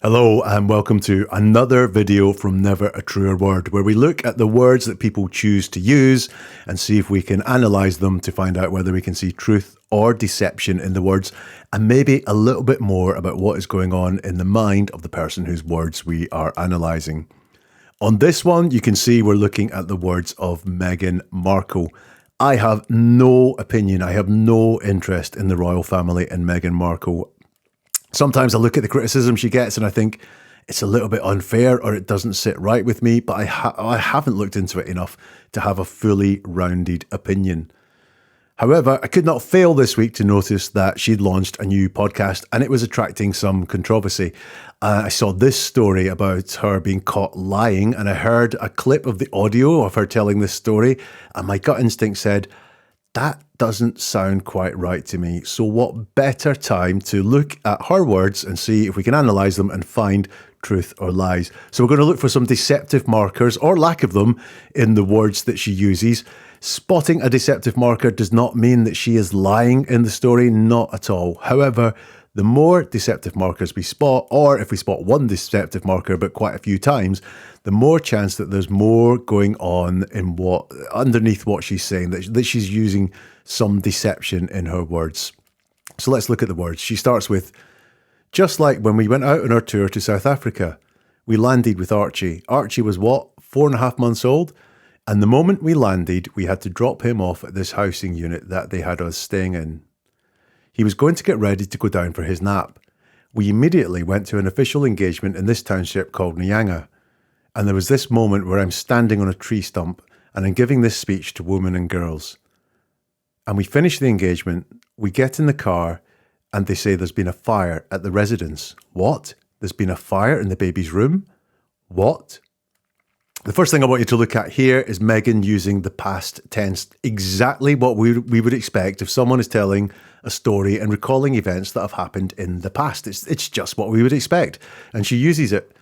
Hello and welcome to another video from Never a Truer Word, where we look at the words that people choose to use and see if we can analyse them to find out whether we can see truth or deception in the words, and maybe a little bit more about what is going on in the mind of the person whose words we are analysing. On this one, you can see we're looking at the words of Meghan Markle. I have no opinion, I have no interest in the royal family and Meghan Markle. Sometimes I look at the criticism she gets and I think it's a little bit unfair or it doesn't sit right with me, but I haven't looked into it enough to have a fully rounded opinion. However, I could not fail this week to notice that she'd launched a new podcast and it was attracting some controversy. I saw this story about her being caught lying, and I heard a clip of the audio of her telling this story, and my gut instinct said, that doesn't sound quite right to me. So what better time to look at her words and see if we can analyse them and find truth or lies. So we're going to look for some deceptive markers or lack of them in the words that she uses. Spotting a deceptive marker does not mean that she is lying in the story, not at all. However, the more deceptive markers we spot, or if we spot one deceptive marker but quite a few times, the more chance that there's more going on in underneath what she's saying, that she's using some deception in her words. So let's look at the words. She starts with, just like when we went out on our tour to South Africa, we landed with Archie. Archie was what, 4.5 months old? And the moment we landed, we had to drop him off at this housing unit that they had us staying in. He was going to get ready to go down for his nap. We immediately went to an official engagement in this township called Nyanga. And there was this moment where I'm standing on a tree stump and I'm giving this speech to women and girls. And we finish the engagement, we get in the car, and they say there's been a fire at the residence. What? There's been a fire in the baby's room? What? The first thing I want you to look at here is Meghan using the past tense, exactly what we would expect if someone is telling a story and recalling events that have happened in the past. It's just what we would expect. And she uses it.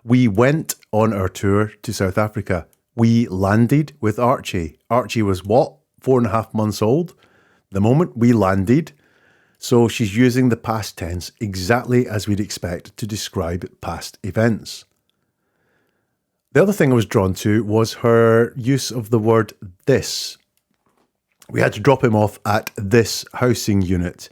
We went on our tour to South Africa. We landed with Archie. Archie was what? 4.5 months old? The moment we landed. So she's using the past tense exactly as we'd expect to describe past events. The other thing I was drawn to was her use of the word this. We had to drop him off at this housing unit,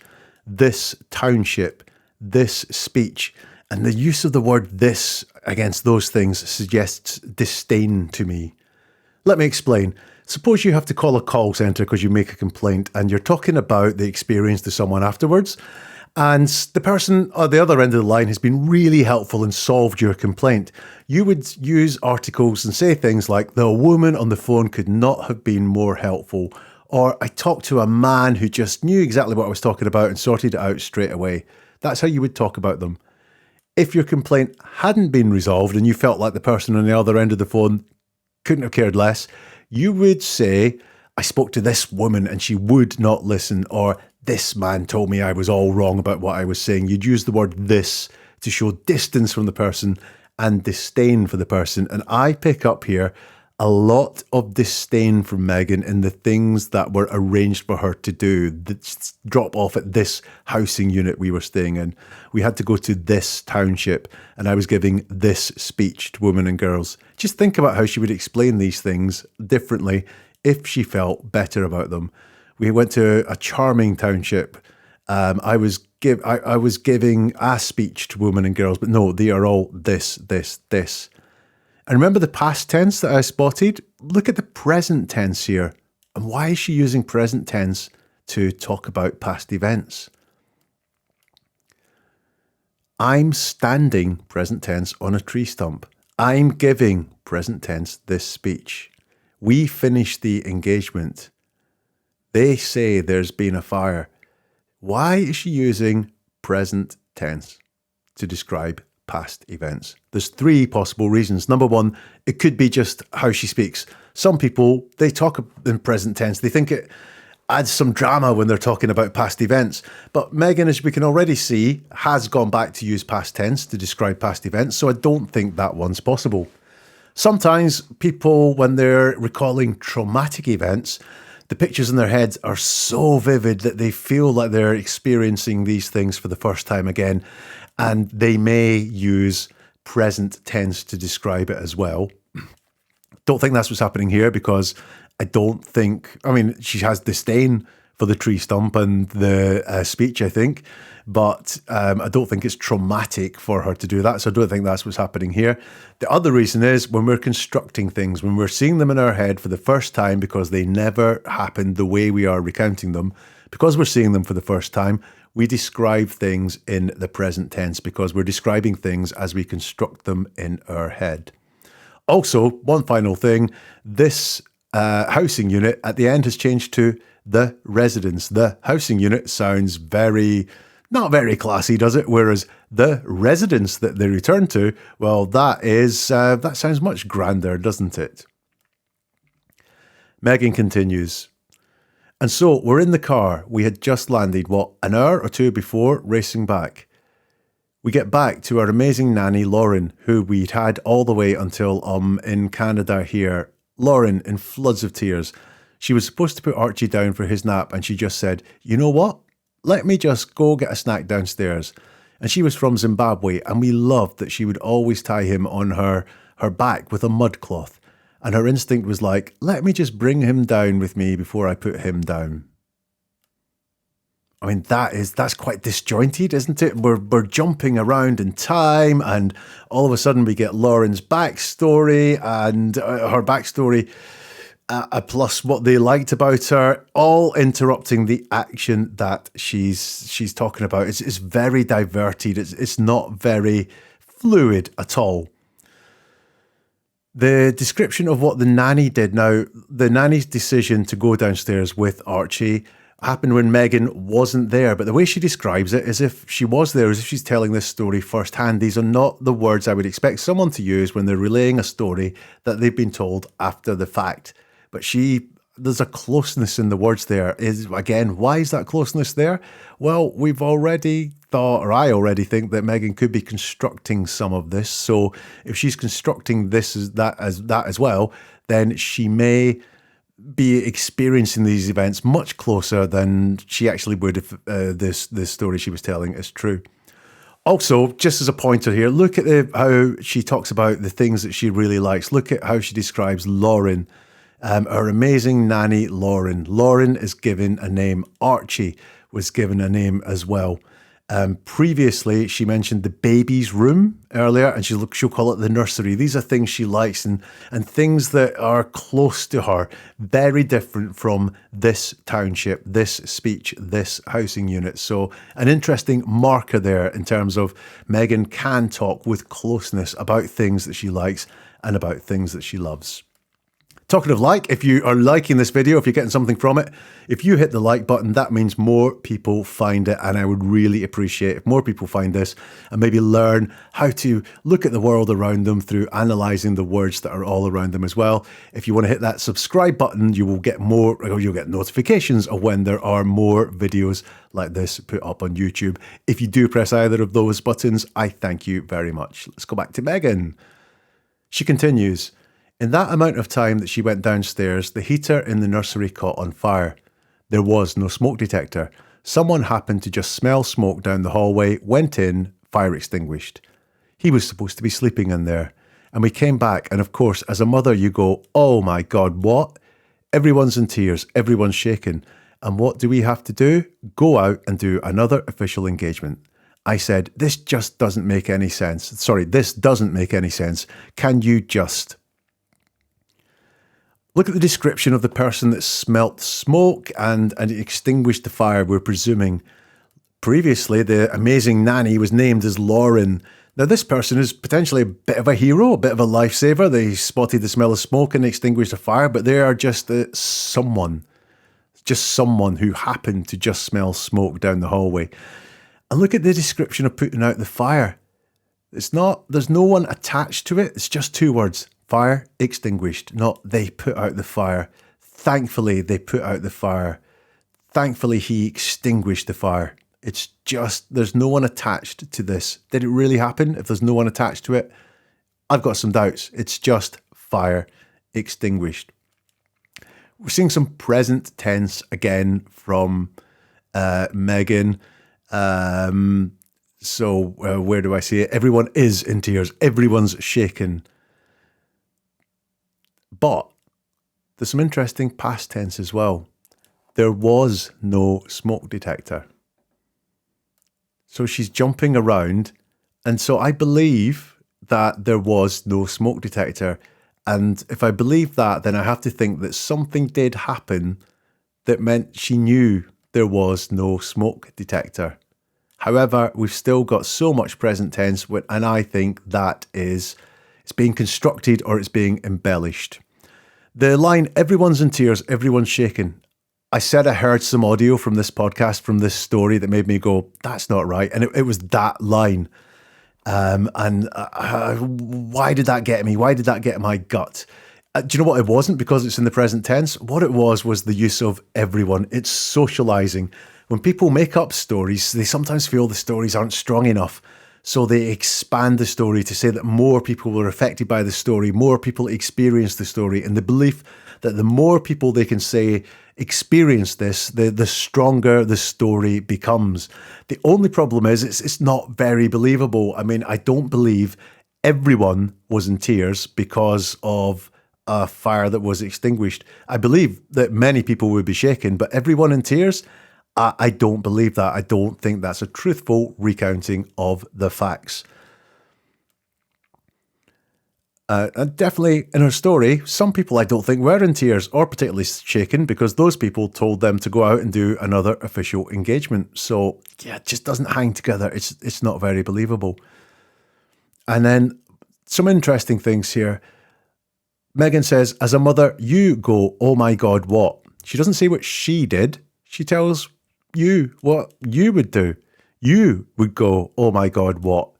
this township, this speech. And the use of the word this against those things suggests disdain to me. Let me explain. Suppose you have to call a call centre because you make a complaint and you're talking about the experience to someone afterwards, and the person at the other end of the line has been really helpful and solved your complaint. You would use articles and say things like, the woman on the phone could not have been more helpful, or I talked to a man who just knew exactly what I was talking about and sorted it out straight away. That's how you would talk about them. If your complaint hadn't been resolved and you felt like the person on the other end of the phone couldn't have cared less, you would say, I spoke to this woman and she would not listen, or this man told me I was all wrong about what I was saying. You'd use the word this to show distance from the person and disdain for the person. And I pick up here a lot of disdain from Meghan in the things that were arranged for her to do. Drop off at this housing unit we were staying in. We had to go to this township and I was giving this speech to women and girls. Just think about how she would explain these things differently if she felt better about them. We went to a charming township. I was giving a speech to women and girls, but no, they are all this. And remember the past tense that I spotted? Look at the present tense here. And why is she using present tense to talk about past events? I'm standing, present tense, on a tree stump. I'm giving, present tense, this speech. We finished the engagement. They say there's been a fire. Why is she using present tense to describe past events? There's 3 possible reasons. Number 1, it could be just how she speaks. Some people, they talk in present tense. They think it adds some drama when they're talking about past events. But Meghan, as we can already see, has gone back to use past tense to describe past events. So I don't think that one's possible. Sometimes people, when they're recalling traumatic events, the pictures in their heads are so vivid that they feel like they're experiencing these things for the first time again. and they may use present tense to describe it as well. Don't think that's what's happening here, because she has disdain for the tree stump and the speech, I think, but I don't think it's traumatic for her to do that. So I don't think that's what's happening here. The other reason is when we're constructing things, when we're seeing them in our head for the first time, because they never happened the way we are recounting them, because we're seeing them for the first time, we describe things in the present tense because we're describing things as we construct them in our head. Also, one final thing, this housing unit at the end has changed to the residence. The housing unit sounds not very classy, does it? Whereas the residence that they return to, well, that sounds much grander, doesn't it? Meghan continues. And so we're in the car. We had just landed, an hour or two before, racing back. We get back to our amazing nanny, Lauren, who we'd had all the way until in Canada here. Lauren, in floods of tears. She was supposed to put Archie down for his nap, and she just said, you know what? Let me just go get a snack downstairs. And she was from Zimbabwe, and we loved that she would always tie him on her back with a mud cloth. And her instinct was like, let me just bring him down with me before I put him down. I mean, that's quite disjointed, isn't it? We're jumping around in time, and all of a sudden we get Lauren's backstory and her backstory, plus what they liked about her, all interrupting the action that she's talking about. It's very diverted. It's not very fluid at all. The description of what the nanny did now, the nanny's decision to go downstairs with Archie happened when Meghan wasn't there. But the way she describes it is if she was there, as if she's telling this story firsthand. These are not the words I would expect someone to use when they're relaying a story that they've been told after the fact. But there's a closeness in the words there. Again, why is that closeness there? Well, we've already thought, or I already think, that Meghan could be constructing some of this. So if she's constructing this as that as well, then she may be experiencing these events much closer than she actually would if this story she was telling is true. Also, just as a pointer here, look at how she talks about the things that she really likes. Look at how she describes Lauren, her amazing nanny, Lauren. Lauren is given a name. Archie was given a name as well. Previously, she mentioned the baby's room earlier, and she'll call it the nursery. These are things she likes and things that are close to her, very different from this township, this speech, this housing unit. So an interesting marker there in terms of Meghan can talk with closeness about things that she likes and about things that she loves. Talking of like, if you are liking this video, if you're getting something from it, if you hit the like button, that means more people find it. And I would really appreciate if more people find this and maybe learn how to look at the world around them through analysing the words that are all around them as well. If you want to hit that subscribe button, you'll get notifications of when there are more videos like this put up on YouTube. If you do press either of those buttons, I thank you very much. Let's go back to Meghan. She continues. In that amount of time that she went downstairs, the heater in the nursery caught on fire. There was no smoke detector. Someone happened to just smell smoke down the hallway, went in, fire extinguished. He was supposed to be sleeping in there. And we came back, and of course, as a mother, you go, oh my God, what? Everyone's in tears, everyone's shaken. And what do we have to do? Go out and do another official engagement. I said, this doesn't make any sense. Can you just... Look at the description of the person that smelt smoke and extinguished the fire, we're presuming. Previously, the amazing nanny was named as Lauren. Now, this person is potentially a bit of a hero, a bit of a lifesaver. They spotted the smell of smoke and extinguished a fire, but they are just someone who happened to just smell smoke down the hallway. And look at the description of putting out the fire. There's no one attached to it. It's just two words. Fire extinguished, not they put out the fire. Thankfully, they put out the fire. Thankfully, he extinguished the fire. It's just, there's no one attached to this. Did it really happen? If there's no one attached to it, I've got some doubts. It's just fire extinguished. We're seeing some present tense again from Meghan. So where do I see it? Everyone is in tears. Everyone's shaken. But there's some interesting past tense as well. There was no smoke detector. So she's jumping around. And so I believe that there was no smoke detector. And if I believe that, then I have to think that something did happen that meant she knew there was no smoke detector. However, we've still got so much present tense, and I think that it's being constructed or it's being embellished. The line, everyone's in tears, everyone's shaken. I said I heard some audio from this podcast, from this story that made me go, that's not right. And it was that line. Why did that get me? Why did that get my gut? Do you know what it wasn't? Because it's in the present tense. What it was the use of everyone. It's socializing. When people make up stories, they sometimes feel the stories aren't strong enough. So they expand the story to say that more people were affected by the story, more people experienced the story, in the belief that the more people they can say experience this, the stronger the story becomes. The only problem is it's not very believable. I mean, I don't believe everyone was in tears because of a fire that was extinguished. I believe that many people would be shaken, but everyone in tears, I don't believe that. I don't think that's a truthful recounting of the facts. And definitely in her story, some people I don't think were in tears or particularly shaken because those people told them to go out and do another official engagement. So yeah, it just doesn't hang together. It's not very believable. And then some interesting things here. Meghan says, as a mother, you go, oh my God, what? She doesn't say what she did. She tells you what you would do. You would go, oh my God, what?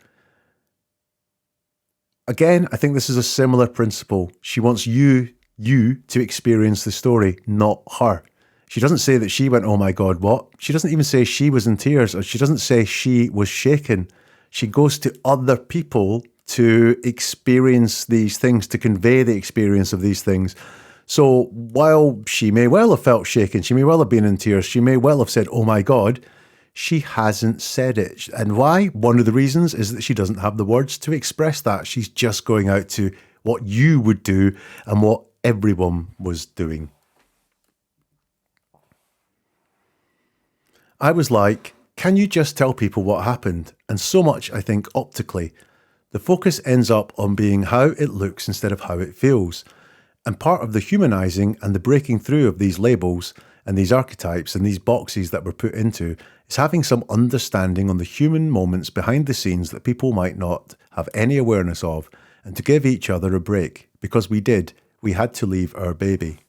Again, I think this is a similar principle. She wants you to experience the story, not her. She doesn't say that she went, oh my God, what? She doesn't even say she was in tears, or she doesn't say she was shaken. She goes to other people to experience these things, to convey the experience of these things. So while she may well have felt shaken, she may well have been in tears, she may well have said, oh my God, she hasn't said it. And why? One of the reasons is that she doesn't have the words to express that. She's just going out to what you would do and what everyone was doing. I was like, can you just tell people what happened? And so much, I think, optically. The focus ends up on being how it looks instead of how it feels. And part of the humanizing and the breaking through of these labels and these archetypes and these boxes that we're put into is having some understanding on the human moments behind the scenes that people might not have any awareness of, and to give each other a break, because we had to leave our baby.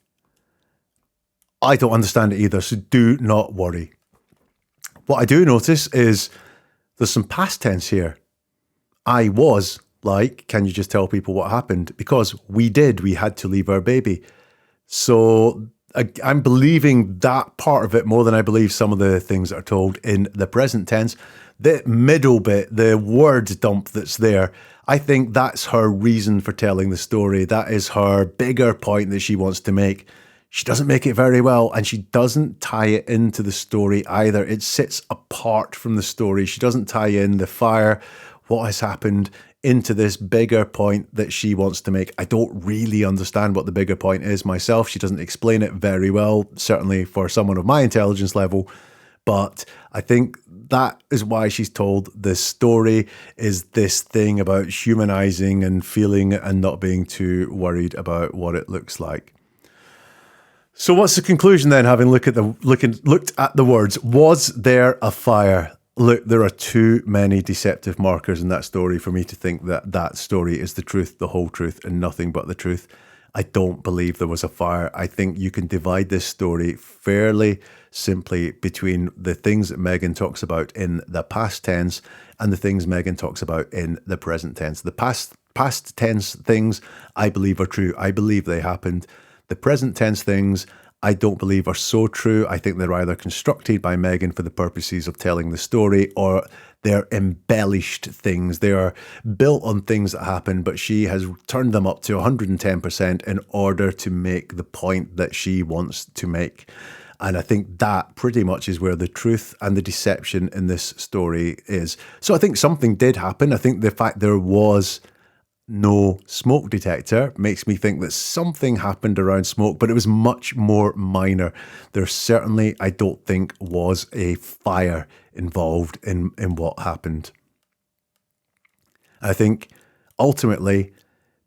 I don't understand it either, so do not worry. What I do notice is there's some past tense here. I was like, can you just tell people what happened? Because we had to leave our baby. So I'm believing that part of it more than I believe some of the things that are told in the present tense. The middle bit, the word dump that's there, I think that's her reason for telling the story. That is her bigger point that she wants to make. She doesn't make it very well, and she doesn't tie it into the story either. It sits apart from the story. She doesn't tie in the fire, what has happened, into this bigger point that she wants to make. I don't really understand what the bigger point is myself. She doesn't explain it very well, certainly for someone of my intelligence level. But I think that is why she's told this story, is this thing about humanizing and feeling and not being too worried about what it looks like. So what's the conclusion then, having looked at the words? Was there a fire? Look, there are too many deceptive markers in that story for me to think that that story is the truth, the whole truth, and nothing but the truth. I don't believe there was a fire. I think you can divide this story fairly simply between the things that Meghan talks about in the past tense and the things Meghan talks about in the present tense. The past tense things I believe are true. I believe they happened. The present tense things I don't believe are so true. I think they're either constructed by Meghan for the purposes of telling the story, or they're embellished things. They are built on things that happen, but she has turned them up to 110% in order to make the point that she wants to make. And I think that pretty much is where the truth and the deception in this story is. So I think something did happen. I think the fact there was no smoke detector makes me think that something happened around smoke, but it was much more minor. There certainly, I don't think, was a fire involved in what happened. I think ultimately,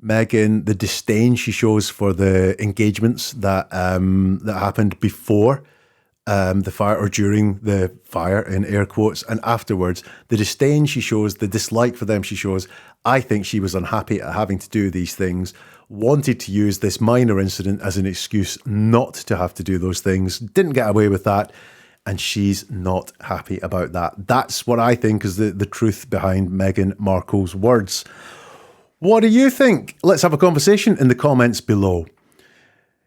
Meghan, the disdain she shows for the engagements that that happened before the fire, or during the fire in air quotes, and afterwards, the disdain she shows, the dislike for them she shows, I think she was unhappy at having to do these things, wanted to use this minor incident as an excuse not to have to do those things, didn't get away with that, and she's not happy about that. That's what I think is the truth behind Meghan Markle's words. What do you think? Let's have a conversation in the comments below.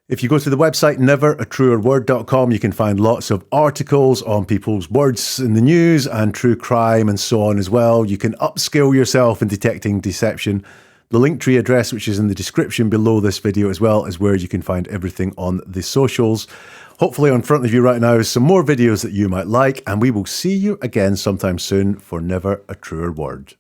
If you go to the website neveratruerword.com, you can find lots of articles on people's words in the news and true crime and so on as well. You can upskill yourself in detecting deception. The Linktree address, which is in the description below this video as well, is where you can find everything on the socials. Hopefully on front of you right now is some more videos that you might like, and we will see you again sometime soon for Never a Truer Word.